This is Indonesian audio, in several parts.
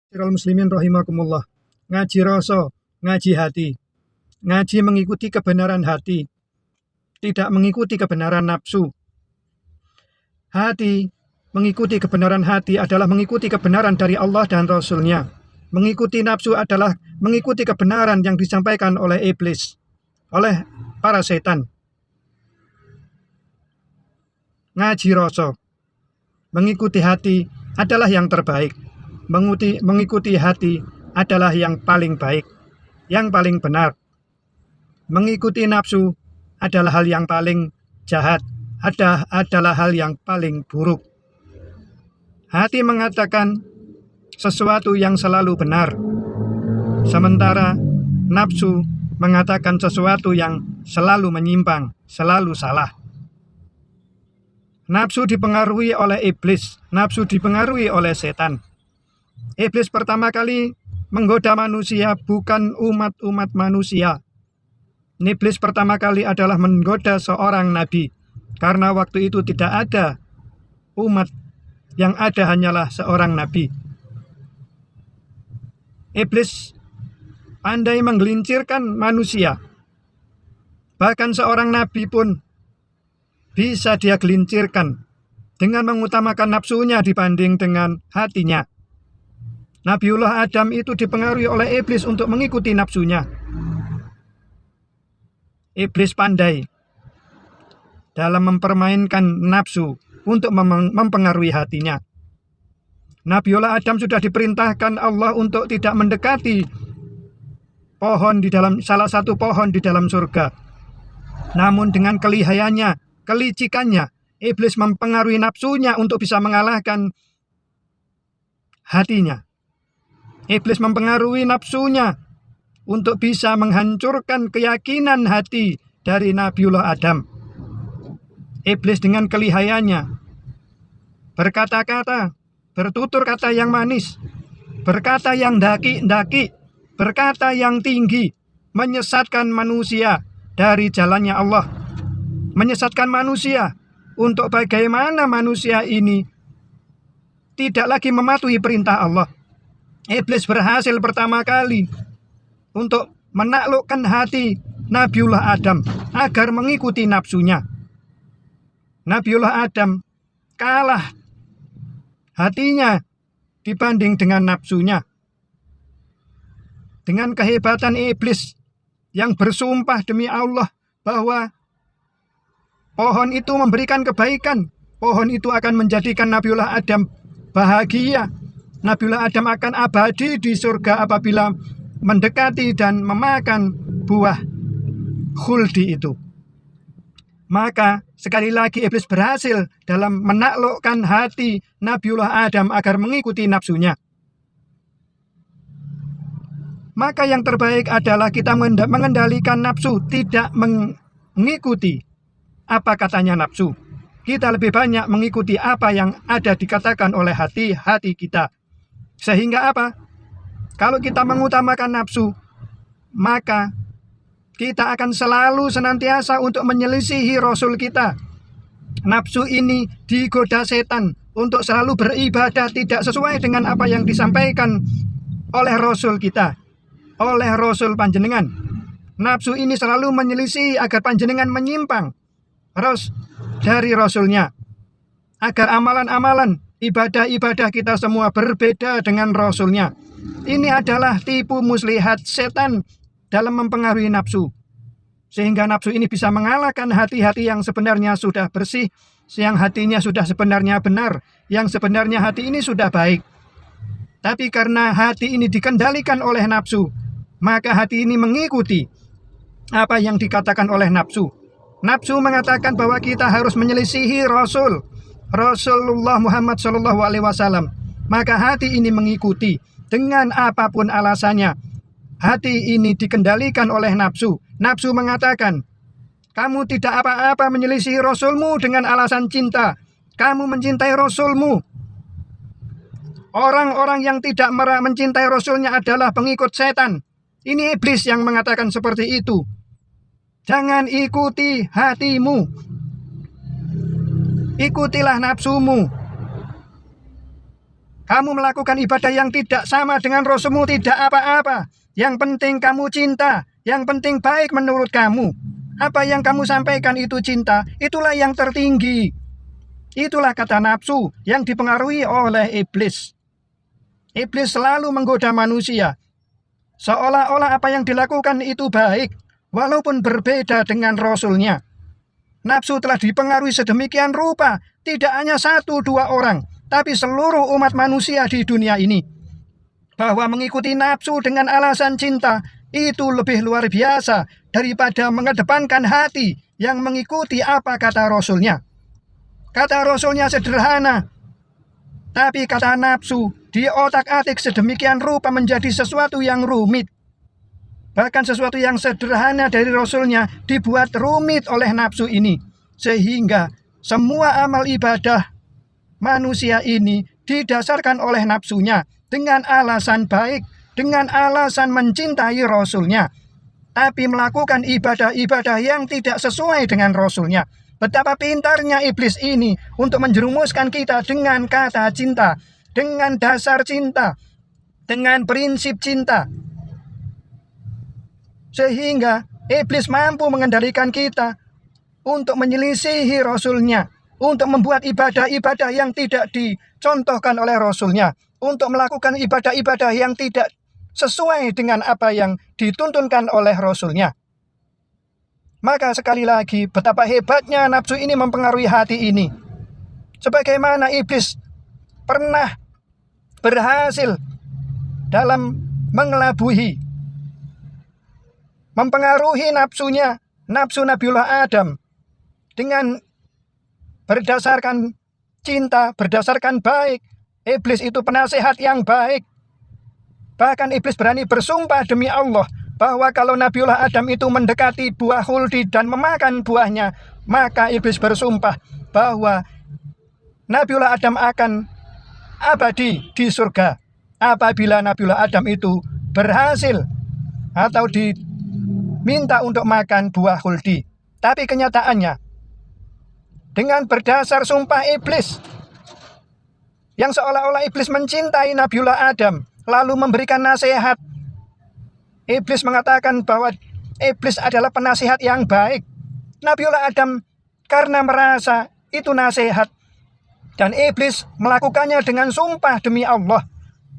Sirul muslimin rahimakumullah. Ngaji rasa, ngaji hati. Ngaji mengikuti kebenaran hati, tidak mengikuti kebenaran nafsu. Hati, mengikuti kebenaran hati adalah mengikuti kebenaran dari Allah dan Rasul-Nya. Mengikuti nafsu adalah mengikuti kebenaran yang disampaikan oleh iblis, oleh para setan. Ngaji rasa, mengikuti hati adalah yang terbaik. Mengikuti hati adalah yang paling baik, yang paling benar. Mengikuti nafsu adalah hal yang paling jahat, adalah hal yang paling buruk. Hati mengatakan sesuatu yang selalu benar, sementara nafsu mengatakan sesuatu yang selalu menyimpang, selalu salah. Nafsu dipengaruhi oleh iblis, nafsu dipengaruhi oleh setan. Iblis pertama kali menggoda manusia bukan umat manusia. Iblis pertama kali adalah menggoda seorang nabi, karena waktu itu tidak ada umat, yang ada hanyalah seorang nabi. Iblis pandai menggelincirkan manusia. Bahkan seorang nabi pun bisa dia gelincirkan dengan mengutamakan nafsunya dibanding dengan hatinya. Nabiullah Adam itu dipengaruhi oleh iblis untuk mengikuti nafsunya. Iblis pandai dalam mempermainkan nafsu untuk mempengaruhi hatinya. Nabiullah Adam sudah diperintahkan Allah untuk tidak mendekati pohon di dalam salah satu pohon di dalam surga. Namun dengan kelihayannya, kelicikannya, iblis mempengaruhi nafsunya untuk bisa mengalahkan hatinya. Iblis mempengaruhi nafsunya untuk bisa menghancurkan keyakinan hati dari Nabiullah Adam. Iblis dengan kelihayannya berkata-kata, bertutur kata yang manis, berkata yang daki-daki, berkata yang tinggi, menyesatkan manusia dari jalannya Allah, menyesatkan manusia untuk bagaimana manusia ini tidak lagi mematuhi perintah Allah. Iblis berhasil pertama kali untuk menaklukkan hati Nabiullah Adam agar mengikuti nafsunya. Nabiullah Adam kalah hatinya dibanding dengan nafsunya. Dengan kehebatan iblis yang bersumpah demi Allah bahwa pohon itu memberikan kebaikan, pohon itu akan menjadikan Nabiullah Adam bahagia. Nabiullah Adam akan abadi di surga apabila mendekati dan memakan buah khuldi itu. Maka sekali lagi iblis berhasil dalam menaklukkan hati Nabiullah Adam agar mengikuti nafsunya. Maka yang terbaik adalah kita mengendalikan nafsu, tidak mengikuti apa katanya nafsu. Kita lebih banyak mengikuti apa yang ada dikatakan oleh hati kita. Sehingga apa? Kalau kita mengutamakan nafsu, maka kita akan selalu senantiasa untuk menyelisihi Rasul kita. Nafsu ini digoda setan untuk selalu beribadah tidak sesuai dengan apa yang disampaikan oleh Rasul kita, oleh Rasul panjenengan. Nafsu ini selalu menyelisihi agar panjenengan menyimpang dari Rasulnya, agar amalan-amalan, ibadah-ibadah kita semua berbeda dengan Rasulnya. Ini adalah tipu muslihat setan dalam mempengaruhi nafsu, sehingga nafsu ini bisa mengalahkan hati-hati yang sebenarnya sudah bersih, yang hatinya sudah sebenarnya benar, yang sebenarnya hati ini sudah baik. Tapi karena hati ini dikendalikan oleh nafsu, maka hati ini mengikuti apa yang dikatakan oleh nafsu. Nafsu mengatakan bahwa kita harus menyelisihi Rasulullah Muhammad SAW. Maka hati ini mengikuti dengan apapun alasannya. Hati ini dikendalikan oleh nafsu. Nafsu mengatakan, kamu tidak apa-apa menyelisihi Rasulmu dengan alasan cinta. Kamu mencintai Rasulmu. Orang-orang yang tidak mencintai Rasulnya adalah pengikut setan. Ini iblis yang mengatakan seperti itu. Jangan ikuti hatimu. Ikutilah nafsumu. Kamu melakukan ibadah yang tidak sama dengan Rasulmu, tidak apa-apa. Yang penting kamu cinta, yang penting baik menurut kamu. Apa yang kamu sampaikan itu cinta, itulah yang tertinggi. Itulah kata nafsu yang dipengaruhi oleh iblis. Iblis selalu menggoda manusia, seolah-olah apa yang dilakukan itu baik, walaupun berbeda dengan Rasulnya. Nafsu telah dipengaruhi sedemikian rupa, tidak hanya 1-2 orang, tapi seluruh umat manusia di dunia ini. Bahwa mengikuti nafsu dengan alasan cinta itu lebih luar biasa daripada mengedepankan hati yang mengikuti apa kata Rasulnya. Kata Rasulnya sederhana, tapi kata nafsu di otak-atik sedemikian rupa menjadi sesuatu yang rumit. Bahkan sesuatu yang sederhana dari Rasulnya dibuat rumit oleh nafsu ini. Sehingga semua amal ibadah manusia ini didasarkan oleh nafsunya dengan alasan baik, dengan alasan mencintai Rasulnya. Tapi melakukan ibadah-ibadah yang tidak sesuai dengan Rasulnya. Betapa pintarnya iblis ini untuk menjerumuskan kita dengan kata cinta, dengan dasar cinta, dengan prinsip cinta. Sehingga iblis mampu mengendalikan kita untuk menyelisihi Rasulnya, untuk membuat ibadah-ibadah yang tidak dicontohkan oleh Rasulnya, untuk melakukan ibadah-ibadah yang tidak sesuai dengan apa yang dituntunkan oleh Rasulnya. Maka sekali lagi, betapa hebatnya nafsu ini mempengaruhi hati ini. Sebagaimana iblis pernah berhasil dalam mengelabui, mempengaruhi nafsunya, nafsu Nabiullah Adam, dengan berdasarkan cinta, berdasarkan baik. Iblis itu penasehat yang baik. Bahkan iblis berani bersumpah demi Allah bahwa kalau Nabiullah Adam itu mendekati buah khuldi dan memakan buahnya, maka iblis bersumpah bahwa Nabiullah Adam akan abadi di surga apabila Nabiullah Adam itu berhasil atau diminta untuk makan buah khuldi. Tapi kenyataannya, dengan berdasar sumpah iblis, yang seolah-olah iblis mencintai Nabiullah Adam, lalu memberikan nasihat. Iblis mengatakan bahwa iblis adalah penasihat yang baik. Nabiullah Adam karena merasa itu nasihat, dan iblis melakukannya dengan sumpah demi Allah,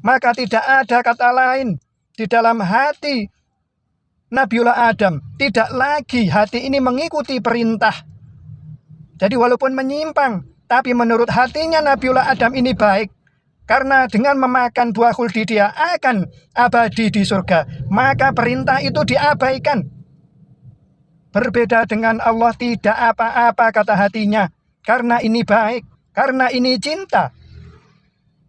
maka tidak ada kata lain di dalam hati Nabiullah Adam. Tidak lagi hati ini mengikuti perintah. Jadi walaupun menyimpang, tapi menurut hatinya Nabiullah Adam ini baik. Karena dengan memakan buah khuldi dia akan abadi di surga. Maka perintah itu diabaikan. Berbeda dengan Allah, tidak apa-apa kata hatinya. Karena ini baik, karena ini cinta.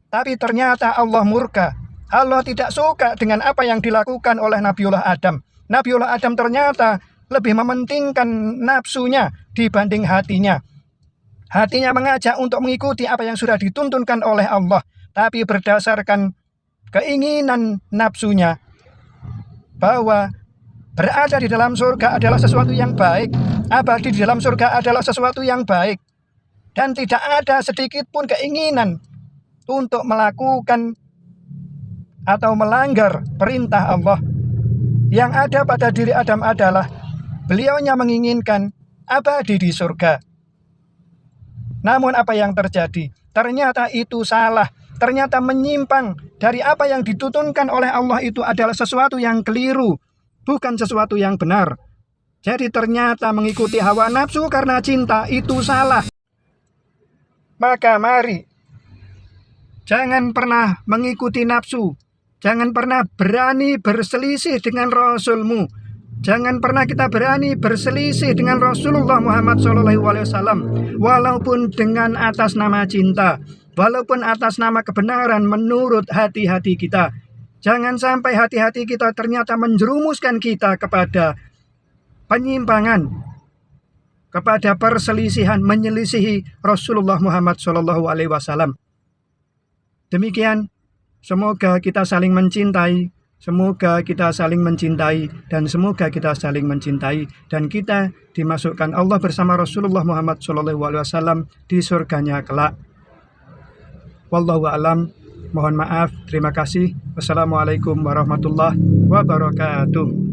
Tapi ternyata Allah murka. Allah tidak suka dengan apa yang dilakukan oleh Nabiullah Adam. Nabiullah Adam ternyata lebih mementingkan nafsunya dibanding hatinya. Hatinya mengajak untuk mengikuti apa yang sudah dituntunkan oleh Allah, tapi berdasarkan keinginan nafsunya bahwa berada di dalam surga adalah sesuatu yang baik, abadi di dalam surga adalah sesuatu yang baik, dan tidak ada sedikit pun keinginan untuk melakukan atau melanggar perintah Allah. Yang ada pada diri Adam adalah beliaunya menginginkan abadi di surga. Namun apa yang terjadi? Ternyata itu salah. Ternyata menyimpang dari apa yang dituntunkan oleh Allah itu adalah sesuatu yang keliru, bukan sesuatu yang benar. Jadi ternyata mengikuti hawa nafsu karena cinta itu salah. Maka mari, jangan pernah mengikuti nafsu. Jangan pernah berani berselisih dengan Rasulmu. Jangan pernah kita berani berselisih dengan Rasulullah Muhammad SAW. Walaupun dengan atas nama cinta, walaupun atas nama kebenaran menurut hati-hati kita. Jangan sampai hati-hati kita ternyata menjerumuskan kita kepada penyimpangan, kepada perselisihan, menyelisihi Rasulullah Muhammad SAW. Demikian. Semoga kita saling mencintai, semoga kita saling mencintai, dan semoga kita saling mencintai, dan kita dimasukkan Allah bersama Rasulullah Muhammad SAW di surganya kelak. Wallahu a'lam. Mohon maaf, terima kasih. Wassalamualaikum warahmatullahi wabarakatuh.